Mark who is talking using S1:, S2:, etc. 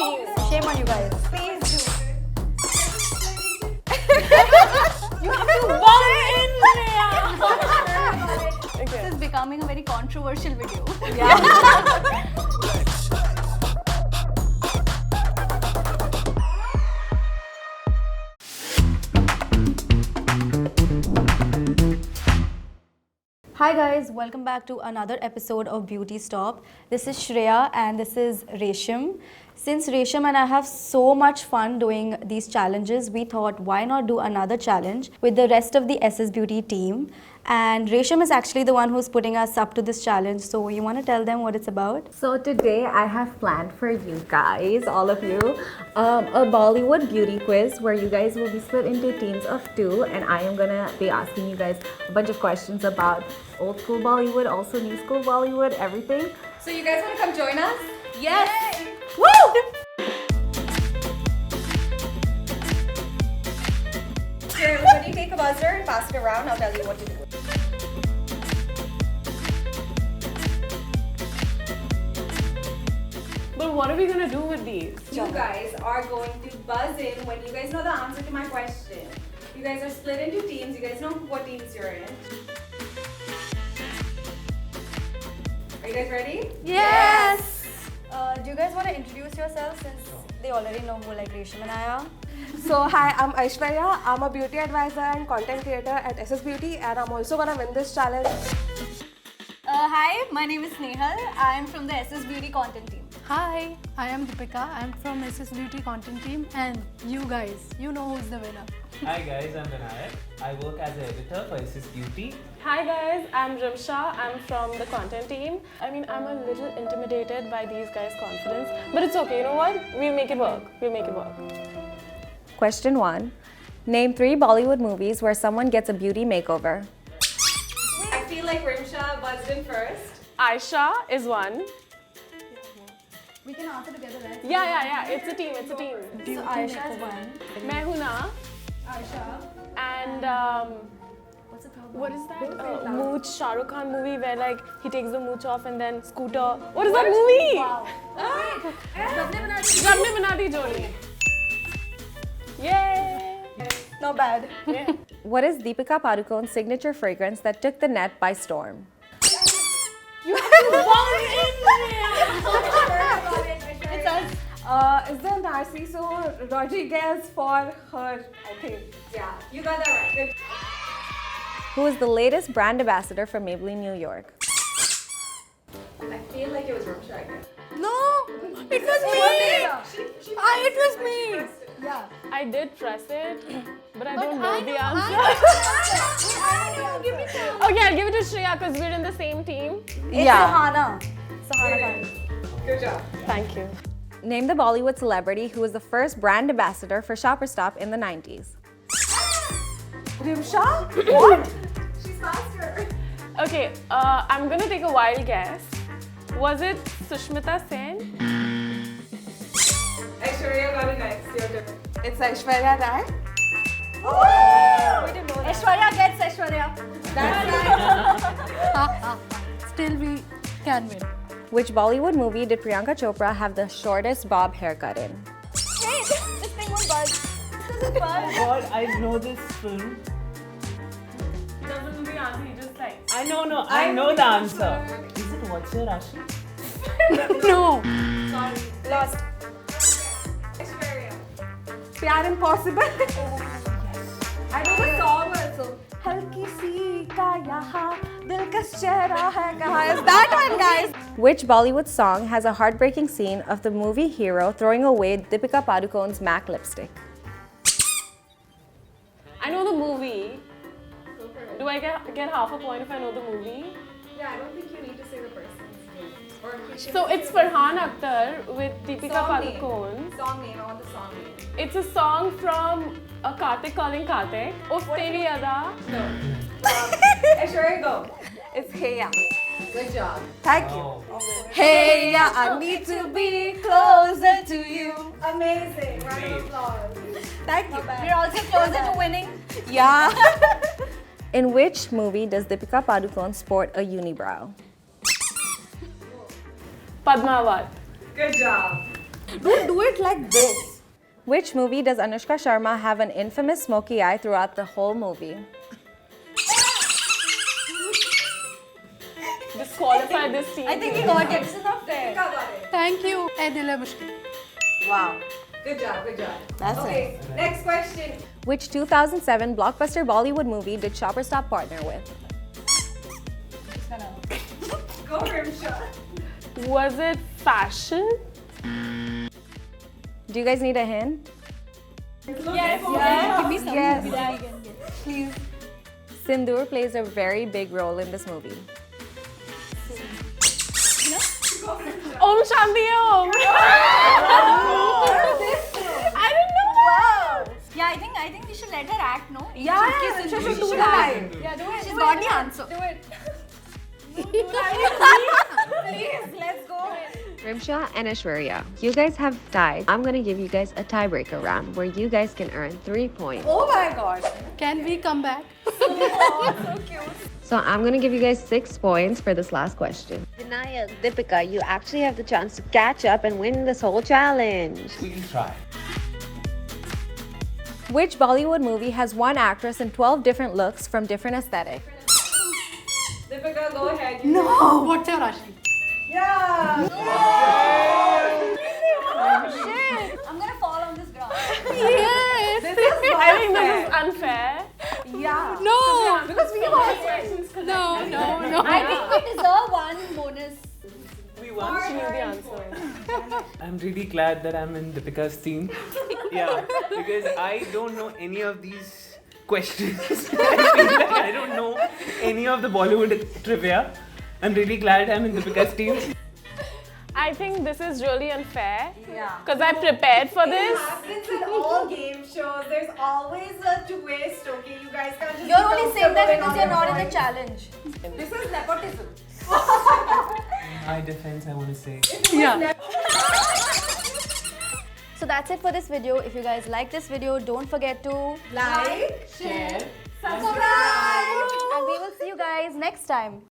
S1: teams.
S2: Shame on you guys.
S1: Please do.
S2: You have to bump in Shreya.
S1: Okay.
S2: This is becoming a very controversial video. Hi guys, welcome back to another episode of Beauty Stop. This is Shreya and this is Resham. Since Resham and I have so much fun doing these challenges, we thought why not do another challenge with the rest of the SSBeauty team. And Resham is actually the one who's putting us up to this challenge. So you want to tell them what it's about?
S3: So today I have planned for you guys, all of you, a Bollywood Beauty Quiz where you guys will be split into teams of 2 and I am gonna be asking you guys a bunch of questions about old school Bollywood, also new school Bollywood, everything.
S1: So you guys want to come join us?
S2: Yes!
S1: Yay!
S2: Woo!
S1: Here, when you take a buzzer and pass it around, I'll tell you what to do.
S4: But what are we gonna do with these?
S1: You guys are going to buzz in when you guys know the answer to my question. You guys are split into teams. You guys know what teams you're in. Are you guys ready?
S2: Yes! Do you guys want to introduce yourselves since they already know who like Resham and I are?
S5: So hi, I'm Aishwarya. I'm a beauty advisor and content creator at SSBeauty and I'm also gonna win this challenge.
S2: Hi, my name is Snehal. I am from the SSBeauty content team.
S6: Hi, I am Deepika. I'm from SSBeauty content team and you guys, you know who's the winner.
S7: Hi guys, I'm Vinayak. I work as an editor for SSBeauty.
S4: Hi guys, I'm Rimsha. I'm from the content team. I mean, I'm a little intimidated by these guys' confidence, but it's okay. You know what? We'll make it work. We'll make it work.
S3: Question 1. Name 3 Bollywood movies where someone gets a beauty makeover.
S1: I feel like Rimsha buzzed in first.
S4: Aisha is one.
S2: We can answer together, right?
S4: Yeah. It's a team. It's a team.
S2: So Aisha is one.
S4: Main Hoon Na.
S2: Aisha.
S4: And
S2: What's the third one?
S4: what is that? Mooch, Shah Rukh Khan movie where like he takes the mooch off and then scooter. What is that movie?
S2: Wow.
S4: Jab Ne Bana Di Jodi. Yay!
S1: Not bad.
S4: Yeah.
S3: What is Deepika Padukone's signature fragrance that took the net by storm?
S2: It's us.
S5: Is there Narciso Rodriguez for her, I think.
S1: Yeah, you got that right. Good.
S3: Who is the latest brand ambassador for Maybelline New York?
S1: I feel like it was Rimsha again.
S2: No! It was me! It was me! Yeah.
S4: I did press it, but I don't know the answer.
S2: I know, give me two.
S4: Okay, I'll give it to Shreya because we're in the same team.
S2: It's Sahana. Sahana Khan.
S1: Good job.
S4: Thank you.
S3: Name the Bollywood celebrity who was the first brand ambassador for Shopper Stop in the 90s.
S5: Rimsha? What?
S1: She's faster.
S4: Okay, I'm gonna take a wild guess. Was it Sushmita Sen?
S1: Aishwarya got it next. Your turn.
S5: It's Aishwarya Rai.
S1: We didn't know that.
S2: Aishwarya gets Aishwarya.
S1: That's right.
S6: Still we can win.
S3: Which Bollywood movie did Priyanka Chopra have the shortest bob haircut in?
S2: Hey, this thing won't buzz. This is buzz.
S7: God, I know this film.
S4: He doesn't know the answer, he just like.
S7: I know the answer. Is it What's Your Rashi?
S6: No.
S1: Sorry. Lost. Aishwarya.
S5: Pyar Impossible. I know the song also. Halki si ka yaha, dilkash chehra hai kaha. Is that one, guys?
S3: Which Bollywood song has a heartbreaking scene of the movie hero throwing away Deepika Padukone's MAC lipstick?
S4: I know the movie. Do I get half a point if I know the movie?
S1: Yeah, I don't think you need to say the person's name. Or you can
S4: So it's Farhan Akhtar with Deepika
S1: Song name.
S4: Padukone.
S1: Song name. I want the song name.
S4: It's a song from Kartik calling Kartik. Uff Teri Ada.
S1: No. Aishwarya, go.
S5: It's Heya.
S1: Good job.
S5: Thank you.
S7: Oh.
S5: Hey, yeah, I need to be closer to you.
S1: Amazing. Round of applause.
S5: Thank you.
S2: We're also closer to winning.
S5: Yeah.
S3: In which movie does Deepika Padukone sport a unibrow?
S4: Padmavat.
S1: Good job.
S5: Don't do it like this.
S3: Which movie does Anushka Sharma have an infamous smoky eye throughout the whole movie?
S4: Disqualify this team.
S2: I think he got it. This is not fair.
S1: Got it.
S6: Thank you. Eh, dil hai mushkil.
S1: Wow. Good job, good job.
S2: That's
S1: okay, next question.
S3: Which 2007 blockbuster Bollywood movie did Chopper Stop partner with?
S1: Go Rimsha.
S4: Was it fashion?
S3: Do you guys need a hint?
S1: Yes.
S6: Give me some.
S3: Yes.
S2: Please.
S3: Sindoor plays a very big role in this movie.
S4: Om Shanti Om. I didn't know that.
S2: Yeah, I think we should let her act, no?
S5: Yeah, Rimsha should do that.
S2: Yeah, do it. She's got the answer.
S6: Do it.
S5: Please, let's go.
S3: Rimsha and Aishwarya, you guys have tied. I'm gonna give you guys a tiebreaker round where you guys can earn 3 points.
S5: Oh my god.
S6: Can we come back?
S3: So I'm gonna give you guys 6 points for this last question. Vinayak, Deepika, you actually have the chance to catch up and win this whole challenge.
S7: We'll try.
S3: Which Bollywood movie has one actress in 12 different looks from different aesthetics?
S1: Deepika, go ahead.
S6: No. What's your Rashi?
S1: Yeah.
S2: I'm gonna fall on this ground.
S6: Yes.
S5: This is not
S4: I think
S5: fair.
S4: this is unfair.
S5: Yeah.
S6: No.
S5: Because we have
S6: No. No.
S2: I think we deserve one bonus.
S7: We won.
S4: She knew the answer.
S7: I'm really glad that I'm in Deepika's team. Yeah, because I don't know any of these questions. I feel like I don't know any of the Bollywood trivia. I'm really glad I'm in Deepika's team.
S4: I think this is really unfair.
S1: Yeah.
S4: Because I prepared for
S1: It
S4: this.
S1: happens in all game shows. There's always a twist, okay? You guys can't just
S2: You're
S1: be
S2: only saying that
S1: comfortable
S2: because you're
S1: in
S2: not
S1: your
S2: in the challenge.
S1: This is nepotism.
S7: In my defense, I want to say.
S6: Yeah.
S2: So that's it for this video. If you guys like this video, don't forget to
S1: Like,
S7: Share.
S1: subscribe.
S2: and we will see you guys next time.